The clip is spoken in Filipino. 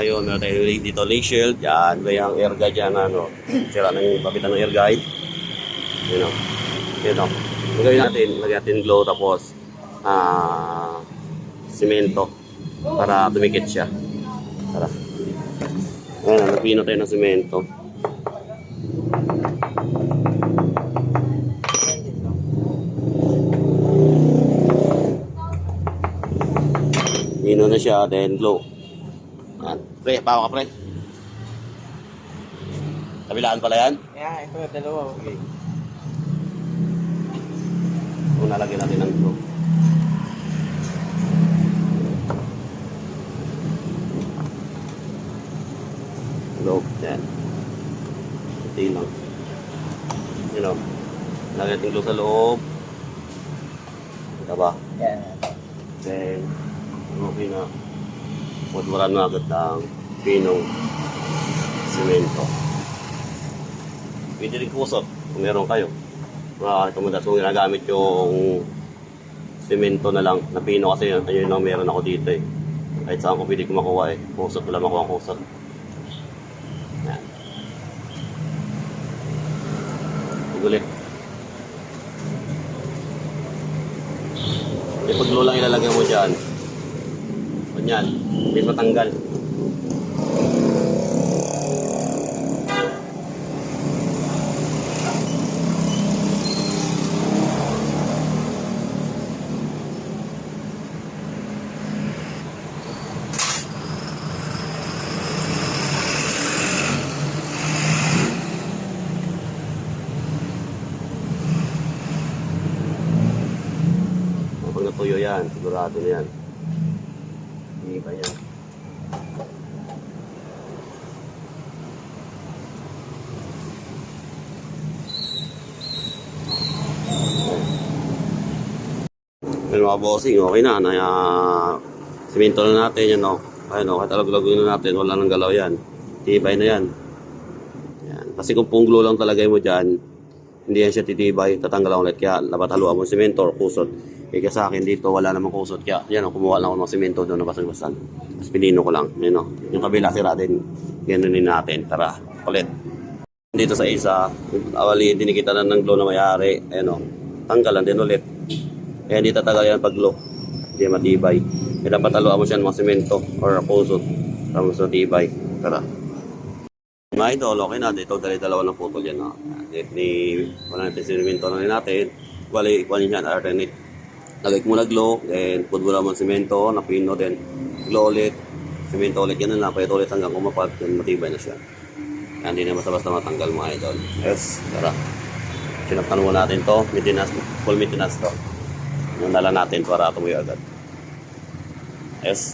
ngayon, meron tayo dito lay shield. Yan, may ang air guide yan, ano, sira ng pabitan ng air guide. Yun o. Yun o. Gagawin natin, lagyan natin glow tapos simento para dumikit siya. Tara. Ayan, napino tayo ng simento. Pino na siya, then glow. Ayan. Pre, pawa ka pre. Kabilaan pala yan? Yeah, ito dalawa. Okay. Kung nalagyan natin ng glow. Glow, yan. Ito lang. You know, lagyan natin glow sa loob. Kita ba? Yeah. Then, okay na. Pudwaran na agad ng pinong simento. Pwede rin kusot kung meron kayo. Kung madalas kong ginagamit yung simento na lang na pino kasi yun lang meron ako dito eh. Kahit saan ko pwede ko makuha eh. Kusot, wala makuha ang kusot. Yan. Ulit. Ipaglo lang ilalagay mo dyan. Ganyan. Hindi matanggal. Pag natuyo yan, sigurado na yan. Hindi ba yan? Pero mga bossing, okay na. Simento na natin yan, no? Ayun, no? Kahit alag-lagoy na natin, wala nang galaw yan. Tibay na yan. Yan. Kasi kung punglo lang talagay mo dyan, hindi yan siya titibay, tatanggal ulit. Kaya dapat haluan mo simento or kusot. Kaya sa akin dito, wala namang kusot. Kaya yan, kumuha lang ako ng simento doon na basag-basag. Tapos pinino ko lang. Yan, no? Yung kabila, sira din. Ganunin natin. Tara, ulit. Dito sa isa, awali, dinikita na ng glow na mayari. Ayan, no? Tanggalan din ulit. Kaya hindi tatagal yan pag glow. Hindi matibay. Kaya dapat haluan mo siya ng mga simento or kusot. Tapos matibay. Tara. Mga idol, okay na. Dito, dalawa ng putol yan. No? Wala natin simento na rin natin. Ikualin yan, alternate. Lagay ko muna glow, then put mo naman simento, napino, then glow ulit. Simento ulit yan na, pwede ulit hanggang kumapag, then matibay na siya. Yan, hindi na basta-basta matanggal mga idol. Yes, tara. Sinaptan mo natin to, maintenance, full maintenance to. Yung dala natin para tumuyo agad. Yes.